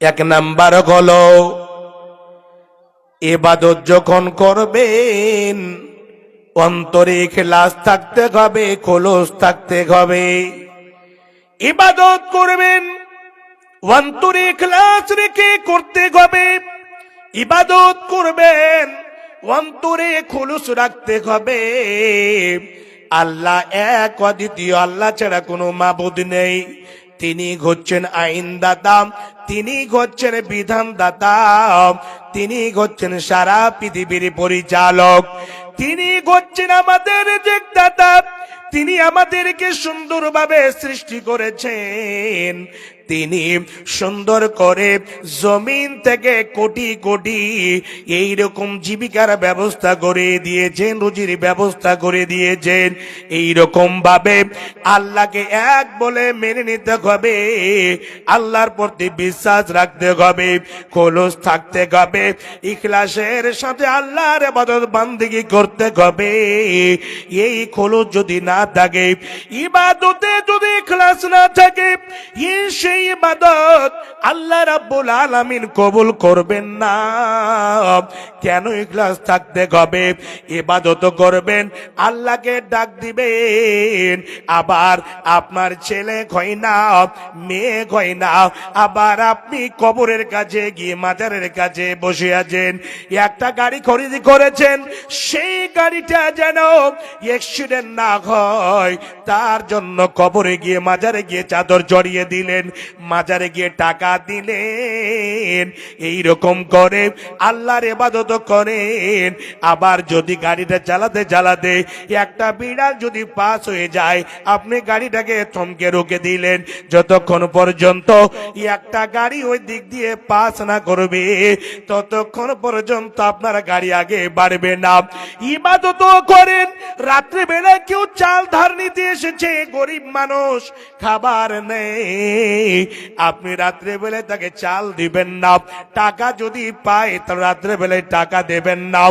এক নাম্বার হলো ইবাদত যখন করবেন অন্তরে ইখলাস থাকতে হবে, খোলস থাকতে হবে। ইবাদত করবেন অন্তরে ইখলাস রেখে করতে হবে। ইবাদত করবেন অন্তরে খোলস রাখতে হবে। আল্লাহ এক, অদ্বিতীয়, আল্লাহ ছাড়া কোনো মাবুদ নেই। তিনি হচ্ছেন আইনদাতা, তিনি হচ্ছেন বিধানদাতা, তিনি হচ্ছেন সারা পৃথিবীর পরিচালক, তিনি হচ্ছেন আমাদের দাতা। তিনি আমাদেরকে সুন্দরভাবে সৃষ্টি করেছেন। তিনি সুন্দর করে জমিন থেকে কোটি কোটি এইরকম জীবিকার ব্যবস্থা করে দিয়েছেন, রুজির ব্যবস্থা করে দিয়েছেন। এইরকম ভাবে আল্লাহকে এক বলে মেনে নিতে হবে, আল্লাহর প্রতি বিশ্বাস রাখতে হবে, খোলস থাকতে হবে, ইখলাসের সাথে আল্লাহর ইবাদত বান্দেগি করতে হবে। এই খোলস যদি না থাকে, ইবাদতে যদি ইখলাস না থাকে, সেই ইবাদত আল্লাহ রাব্বুল আলামিন কবুল করবেন না। কেন? ইখলাস থাকতে হবে। ইবাদত করবেন, আল্লাহকে ডাক দিবেন, আবার আপনার ছেলে হয় না, মেয়ে হয় না, আবার আপনি কবরের কাছে গিয়ে মাজারের কাছে বসে আছেন। একটা গাড়ি খরিদ করেছেন, সেই গাড়িটা যেন অ্যাক্সিডেন্ট না হয় তার জন্য কবরে গিয়ে মাজারে গিয়ে চাদর জড়িয়ে দিলেন, মাজারে গিয়ে টাকা দিলেন। এইরকম করে আল্লাহর ইবাদত করেন। আবার যদি গাড়িটা চালাতে চালাতে একটা বিড়াল যদি পাস হয়ে যায়, আপনি গাড়িটাকে থমকে রুখে দিলেন। যতক্ষণ পর্যন্ত একটা গাড়ি ওই দিক দিয়ে পাস না করবে, ততক্ষণ পর্যন্ত আপনার গাড়ি আগে বাড়বে না। ইবাদত করেন, রাত্রে বেলায় কেউ চাল ধার নিতে এসেছে, গরিব মানুষ, খাবার নেই, আপনি রাত্রে বেলায় তাকে চাল দিবেন না। টাকা যদি পায় তো রাত্রে বেলায় টাকা দেবেন না।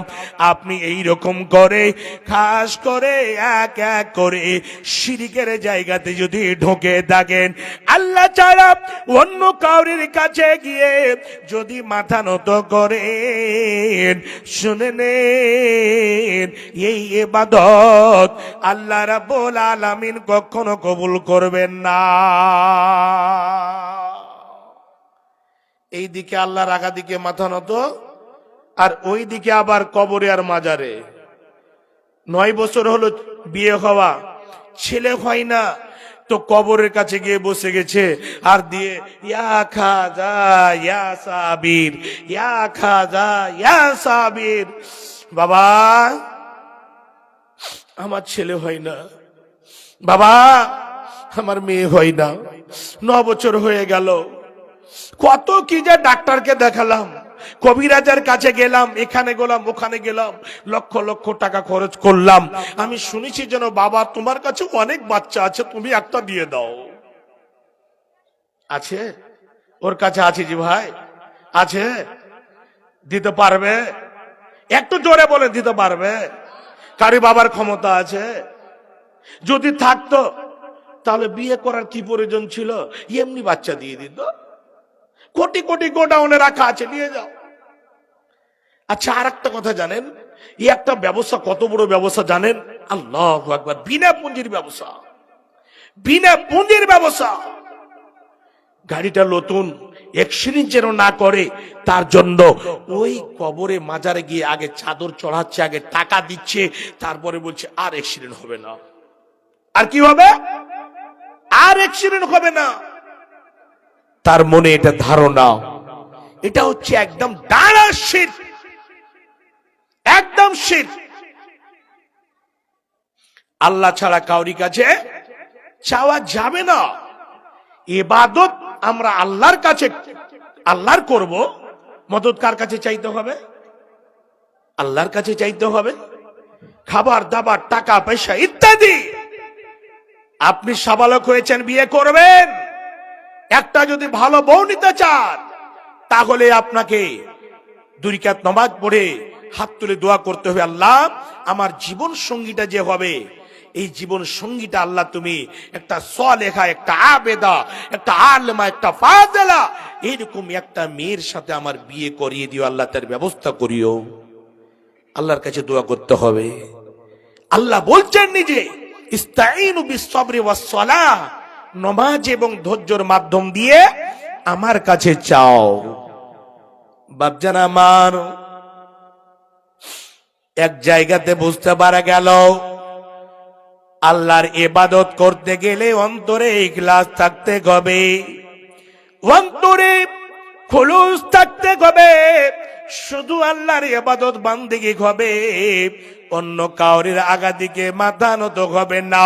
আপনি এই রকম করে খাস করে এক এক করে শিরকের জায়গাতে যদি ঢোকে থাকেন, আল্লাহ ছাড়া অন্য কাউরির কাছে গিয়ে যদি মাথা নত করেন, শুনে নেন এই ইবাদত আল্লাহ রাব্বুল আলামিন কখনো কবুল করবেন না। এই দিকে আল্লাহ রাগা দিকে মাথা নত, আর ওই দিকে আবার কবরে আর মাজারে। 9 বছর হলো বিয়ে হওয়া, ছেলে হয় না, তো কবরের কাছে গিয়ে বসে গেছে আর দিয়ে ইয়া খাজা ইয়া সাবির, ইয়া খাজা ইয়া সাবির। বাবা আমার ছেলে হয় না, বাবা আমার মেয়ে হয় না, 9 বছর হয়ে গেল, কত কি যে ডাক্তারকে দেখালাম, কবিরাজের কাছে গেলাম, এখানে গেলাম, ওখানে গেলাম, লক্ষ লক্ষ টাকা খরচ করলাম। আমি শুনেছি যেন বাবা তোমার কাছে অনেক বাচ্চা আছে, তুমি একটা দিয়ে দাও। আছে? ওর কাছে আছে জি ভাই, আছে। দিতে পারবে? একটু জোরে বলে দিতে পারবে? কারি বাবার ক্ষমতা আছে? যদি থাকতো তাহলে বিয়ে করার কি প্রয়োজন ছিল? এমনি বাচ্চা দিয়ে দিত। কোটি কোটি গোডাউনে রাখা আছে, নিয়ে যাও। আচ্ছা, আর একটা কথা জানেন, এই একটা ব্যবসা কত বড় ব্যবসা জানেন? আল্লাহু আকবার। বিনা পুঁজির ব্যবসা, বিনা পুঁজির ব্যবসা। গাড়িটা নতুন, অ্যাক্সিডেন্ট যেন না করে তার জন্য ওই কবরে মাজারে গিয়ে আগে চাদর চড়াচ্ছে, আগে টাকা দিচ্ছে, তারপরে বলছে আর অ্যাক্সিডেন্ট হবে না। আর কি হবে? আর অ্যাক্সিডেন্ট হবে না। তার মনে এটা ধারণা, এটা হচ্ছে একদম ডাঁড়া শিরক, একদম শিরক। আল্লাহ ছাড়া কাউরি কাছে চাওয়া যাবে না। ইবাদত আমরা আল্লাহর কাছে আল্লাহর করব, মদদ কার কাছে চাইতে হবে? আল্লাহর কাছে চাইতে হবে। খাবার দাবার, টাকা পয়সা ইত্যাদি। আপনি সাবালক হয়েছেন, বিয়ে করবেন, একটা যদি ভালো বউ নিতে চান, তাহলে আপনাকে 2 রাকাত নামাজ পড়ে হাত তুলে দোয়া করতে হবে, আল্লাহ আমার জীবন সঙ্গীটা যে হবে এই জীবন সঙ্গীটা আল্লাহ তুমি একটা সলেহা, একটা আবেদা, একটা আলেমা, একটা ফাজেলা, এরকম একটা মেয়ের সাথে আমার বিয়ে করিয়ে দিও, আল্লাহ তার ব্যবস্থা করিও। আল্লাহর কাছে দোয়া করতে হবে। আল্লাহ বলছেন নিজে, ইস্তাইনু বিস-সাবরি ওয়াস-সালাহ, নামাজ এবং ধৈর্যের মাধ্যম দিয়ে আমার কাছে চাও। বাপজান আমার, এক জায়গাতে বুঝতে পারা গেল আল্লাহর ইবাদত করতে গেলে অন্তরে ইখলাস থাকতে হবে, অন্তরে খুলুস থাকতে হবে। শুধু আল্লাহর ইবাদত বান্দেগি হবে, অন্য কাউরির আগাদিকে মাথা নত হবে না,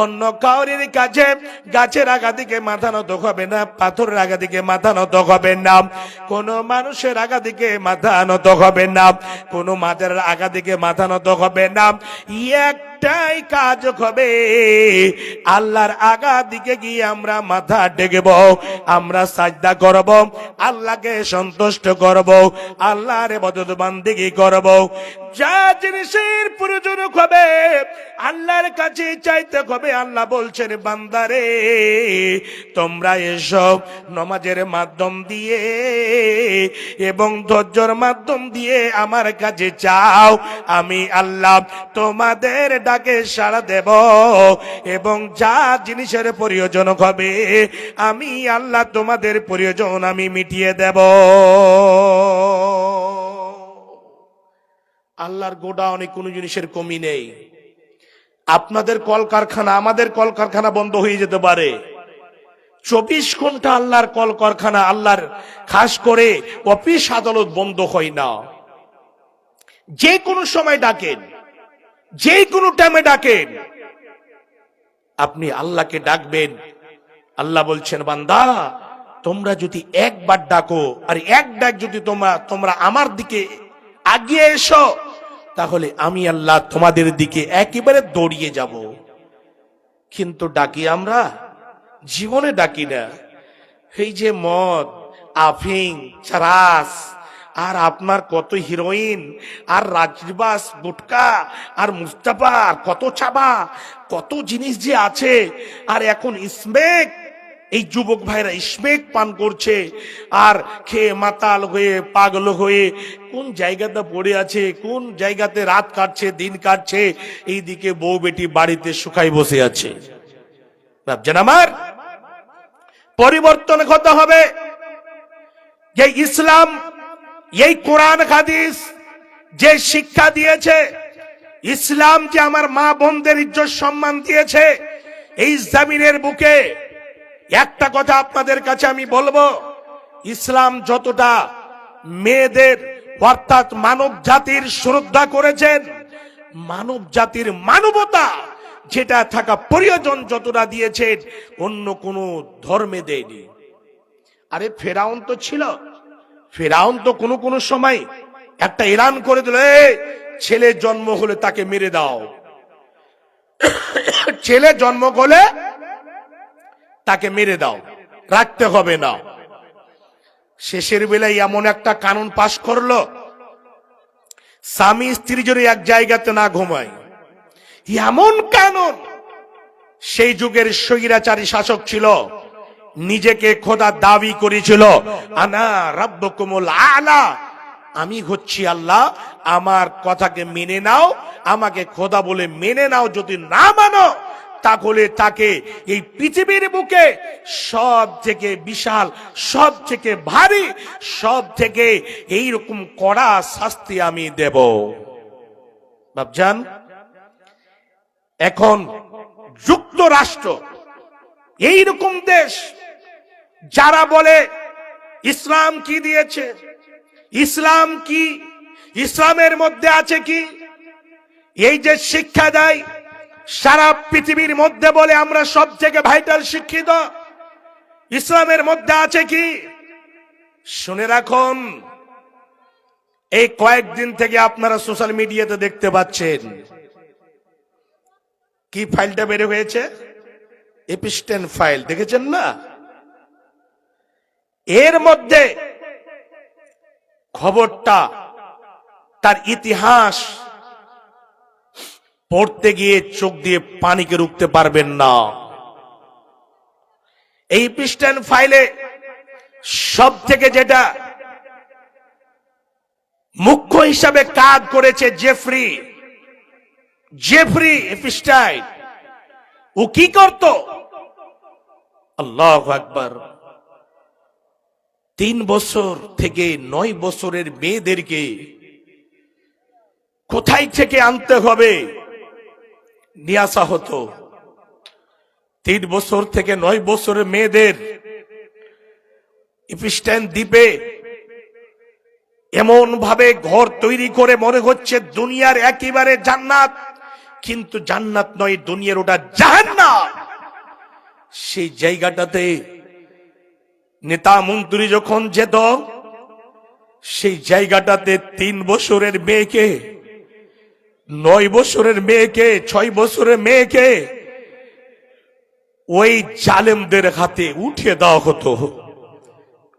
অন্য কাউরির কাছে গাছের আগাদিকে মাথা নত হবে না, পাথরের আগাদিকে মাথা নত হবে না, কোন মানুষের আগাদিকে মাথা নত হবে না, কোন মাজারের আগাদিকে মাথা নত হবে না। একটাই কাজ হবে, আল্লাহর আগাদিকে গিয়ে আমরা মাথা টেকব, আমরা সাজদা করব, আল্লাহকে সন্তুষ্ট করব, আল্লাহর ইবাদত বান্দেগি করব। যা জিনিসের প্রয়োজন হবে আল্লাহর কাছে চাইতে হবে। আল্লাহ বলছেন, বান্দারে তোমরা এসব নামাজের মাধ্যম দিয়ে এবং ধৈর্যের মাধ্যম দিয়ে আমার কাছে চাও, আমি আল্লাহ তোমাদের ডাকে সাড়া দেব, এবং যা জিনিসের প্রয়োজন হবে আমি আল্লাহ তোমাদের প্রয়োজন আমি মিটিয়ে দেব। আল্লাহর গোডাউনে কোনো জিনিসের কমি নেই। আপনাদের কলকারখানা, আমাদের কলকারখানা বন্ধ হয়ে যেতে পারে, 24 ঘন্টা আল্লাহর কলকারখানা, আল্লাহর খাস করে অফিস আদালত বন্ধ হয় না। যে কোনো সময় ডাকেন, যে কোনো টাইমে ডাকেন, আপনি আল্লাহকে ডাকবেন। আল্লাহ বলছেন, বান্দা তোমরা যদি একবার ডাকো আর এক ডাক যদি তোমরা আমার দিকে আগিয়ে এসো, তাহলে আমি আল্লাহ তোমাদের দিকে একেবারে দৌড়িয়ে যাব। কিন্তু ডাকি আমরা? জীবনে ডাকি না। এই যে মদ, আফিং, চারাস, আর আপনার কত হিরোইন, আর রাজবাস, গুটকা, আর মুস্তাফা, আর কত চাবা, কত জিনিস যে আছে। আর এখন স্মেক, এই যুবক ভাইরা স্মেক পান করছে আর খেয়ে মাতাল হয়ে পাগল হয়ে কোন জায়গাতে পড়ে আছে, কোন জায়গাতে রাত কাটছে, দিন কাটছে, এইদিকে বউ বেটি বাড়িতে শুকাই বসে আছে। ভাবছেন আমার পরিবর্তন হতে হবে। যে ইসলাম, এই কোরআন হাদিস যে শিক্ষা দিয়েছে, ইসলাম যে আমার মা বোনদের ইজ্জত সম্মান দিয়েছে এই জমিনের বুকে, একটা কথা আপনাদের কাছে আমি বলবো, ইসলাম যতটা মেয়েদের অর্থাৎ মানব জাতির শ্রদ্ধা করেছেন, মানব জাতির মানবতা যেটা থাকা প্রয়োজন যতটা দিয়েছেন, অন্য কোন ধর্মে দেয়নি। আরে ফেরাউন তো ছিল, ফেরাউন তো কোনো সময় একটা এলান করে দিল, ছেলে জন্ম হলে তাকে মেরে দাও, ছেলে জন্ম হলে তাকে মেরে দাও, রাখতে হবে না। শেষের বেলায় এমন একটা কানুন পাশ করলো, স্বামী স্ত্রী যদি এক জায়গাতে না ঘুমায়, এমন কানুন। সেই যুগের স্বৈরাচারী শাসক ছিল, নিজেকে খোদা দাবি করেছিল, আনা রাব্বুকুমুল আলা, আমি হচ্ছি আল্লাহ, আমার কথাকে মেনে নাও, আমাকে খোদা বলে মেনে নাও। যদি না মানো তাহলে তাকে এই পৃথিবীর বুকে সব থেকে বিশাল, সব থেকে ভারী, সব থেকে এইরকম কড়া শাস্তি আমি দেব। ভাবজান, এখন যুক্তরাষ্ট্র এইরকম দেশ, যারা বলে ইসলাম কি দিয়েছে, ইসলাম কি, ইসলামের মধ্যে আছে কি, এই যে শিক্ষা দেয় সারা পৃথিবীর মধ্যে, বলে আমরা সব থেকে ভাইটাল শিক্ষিত, ইসলামের মধ্যে আছে কি? শুনে রাখুন, এই কয়েকদিন থেকে আপনারা সোশ্যাল মিডিয়াতে দেখতে পাচ্ছেন কি ফাইলটা বের হয়েছে, এপিস্টেন ফাইল, দেখেছেন না? এর মধ্যে খবরটা, তার ইতিহাস, পড়তে গিয়ে চোখ দিয়ে পানিকে রুখতে পারবেন না। এই পিস্টন ফাইলে সব থেকে যেটা মুখ্য হিসাবে কাজ করেছে জেফরি এপস্টাইন। ও কি করত? আল্লাহু আকবার। 3 বছর থেকে 9 বছরের মেয়েদেরকে কোথায় থেকে আনতে হবে নিয়ে আসা হতো। 3 বছর থেকে 9 বছরের মেয়েদের এপস্টাইন দ্বীপে এমন ভাবে ঘর তৈরি করে মনে হচ্ছে দুনিয়ার একেবারে জান্নাত, কিন্তু জান্নাত নয়, দুনিয়ার ওটা জাহান্নাম। সেই জায়গাটাতে নেতা মন্ত্রী যখন যেত, সেই জায়গাটাতে 3 বছরের মেয়েকে, 9 বছরের মেয়েকে, 6 বছরের মেয়েকে ওই জালেমদের হাতে উঠিয়ে দেওয়া হতো।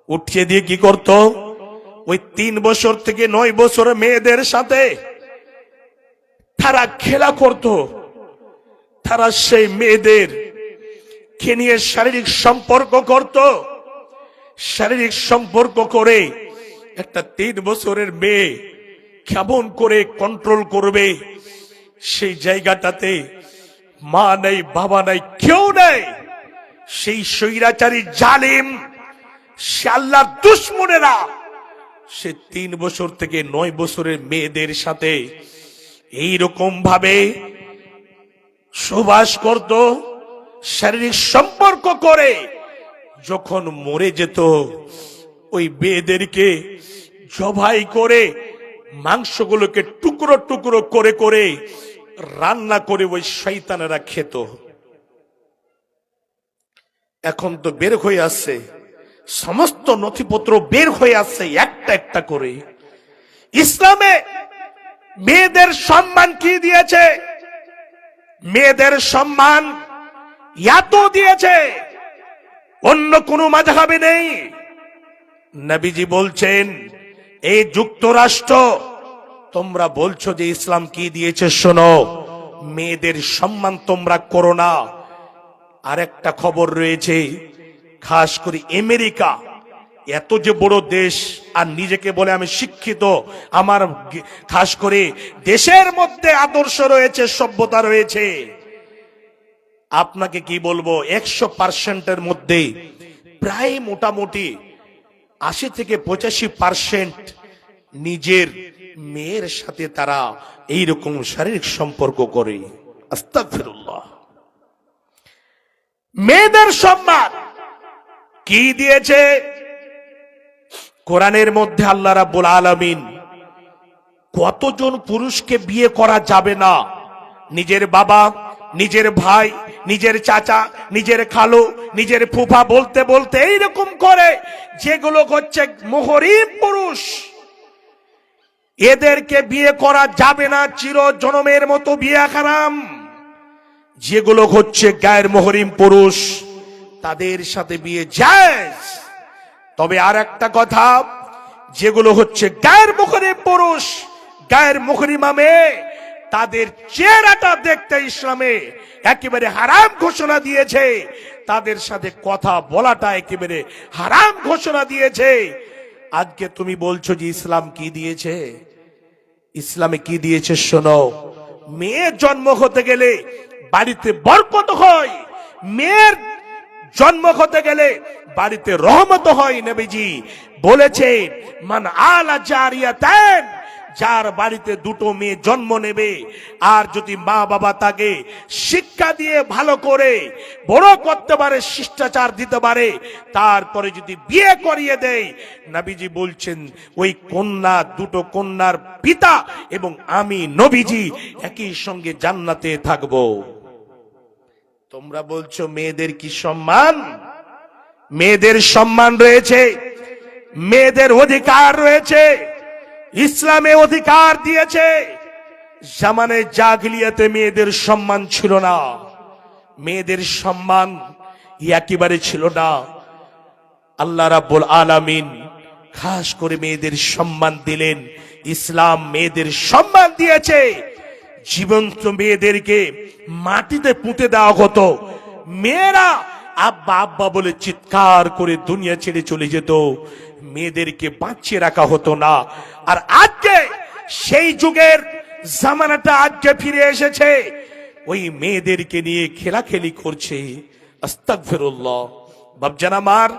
উঠিয়ে দিয়ে কি করত? ওই 3 বছর থেকে 9 বছরের মেয়েদের সাথে তারা খেলা করত। তারা সেই মেয়েদের কে নিয়ে শারীরিক সম্পর্ক করত। শারীরিক সম্পর্ক করে একটা 3 বছরের মেয়ে কেমন করে কন্ট্রোল করবে? সেই জায়গাটাতে মা নাই, বাবা নাই, কেউ নাই। সেই স্বৈরাচারী জালিম, সে আল্লাহর দুশমনেরা সে 3 বছর থেকে 9 বছরের মেয়েদের সাথে এইরকম ভাবে সহবাস করত, শারীরিক সম্পর্ক করে। যখন মরে যেত, ওই মেয়েদেরকে জবাই করে মাংসগুলোকে টুকরো টুকরো করে করে রান্না করে ওই শয়তানেরা খেত। এখন তো বের হয়ে আসছে, সমস্ত নথিপত্র বের হয়ে আসছে একটা একটা করে। ইসলামে মেয়েদের সম্মান কি দিয়েছে? মেয়েদের সম্মান এত দিয়েছে অন্য কোন মাযহাবে নেই। নবীজি বলছেন, এই যুক্তরাষ্ট্র, তোমরা বলছো যে ইসলাম কি দিয়েছে, শোনো, মেয়েদের সম্মান তোমরা করো না। আরেকটা খবর রয়েছে, খাস করে আমেরিকা, এত যে বড় দেশ, আর নিজেকে বলে আমি শিক্ষিত, আমার খাস করে দেশের মধ্যে আদর্শ রয়েছে, সভ্যতা রয়েছে। আপনাকে কি বলবো, 100%-এর মধ্যে প্রায় মোটামুটি 80 থেকে 85% নিজের মেয়ের সাথে তারা এইরকম শারীরিক সম্পর্ক করে। আস্তাগফিরুল্লাহ। মেয়েদের সম্মান কি দিয়েছে? কোরআনের মধ্যে আল্লাহ রাব্বুল আলামিন কতজন পুরুষকে বিয়ে করা যাবে না, নিজের বাবা, নিজের ভাই, নিজের চাচা, নিজের খালু, নিজের ফুফা বলতে বলতে এইরকম করে, যেগুলো হচ্ছে মুহরিম পুরুষ, এদেরকে বিয়ে করা যাবে না, চির জনমের মতো বিয়ে হারাম। যেগুলো হচ্ছে গায়ের মুহরিম পুরুষ, তাদের সাথে বিয়ে জায়েজ। তবে আর একটা কথা, যেগুলো হচ্ছে গায়ের মুহরিম পুরুষ, গায়ের মুহরিমা মেয়ে, তাদের চেহারাটা দেখতে ইসলামে একেবারে হারাম ঘোষণা দিয়েছে। তাদের সাথে কথা বলাটা একেবারে হারাম ঘোষণা দিয়েছে। আজকে তুমি বলছো যে ইসলাম কি দিয়েছে? ইসলামে কি দিয়েছে শোনো। মেয়ের জন্ম হতে গেলে বাড়িতে বরকত হয়, মেয়ের জন্ম হতে গেলে বাড়িতে রহমত হয়। নবীজি বলেছেন, মান আলা জারিয়াতান, যার বাড়িতে 2টো মেয়ে জন্ম নেবে, আর যদি মা বাবা তাকে শিক্ষা দিয়ে ভালো করে বড় করতে পারে, শিষ্টাচার দিতে পারে, তারপরে যদি বিয়ে করিয়ে দেয়, নবীজি বলছেন ওই কন্যা, 2টো কন্যার পিতা এবং আমি নবীজি একই সঙ্গে জান্নাতে থাকব। তোমরা বলছো মেয়েদের কি সম্মান? মেয়েদের সম্মান রয়েছে, মেয়েদের অধিকার রয়েছে, ইসলামে অধিকার দিয়েছে। জামানে জাহিলিয়াতে মেয়েদের সম্মান ছিল না, মেয়েদের সম্মান একেবারে ছিল না। আল্লাহ রাব্বুল আলামিন খাস করে মেয়েদের সম্মান দিলেন। ইসলাম মেয়েদের সম্মান দিয়েছে। জীবন্ত মেয়েদেরকে মাটিতে পুঁতে দেওয়া হতো, মেয়েরা আব্বা আব্বা বলে চিৎকার করে দুনিয়া ছেড়ে চলে যেত, মেয়েদেরকে বাঁচিয়ে রাখা হতো না। আর আজকে সেই যুগের জামানাটা আজকে ফিরে এসেছে, ওই মেয়েদেরকে নিয়ে খেলাখেলি করছে। আস্তাগফিরুল্লাহ। বাপজান আমার,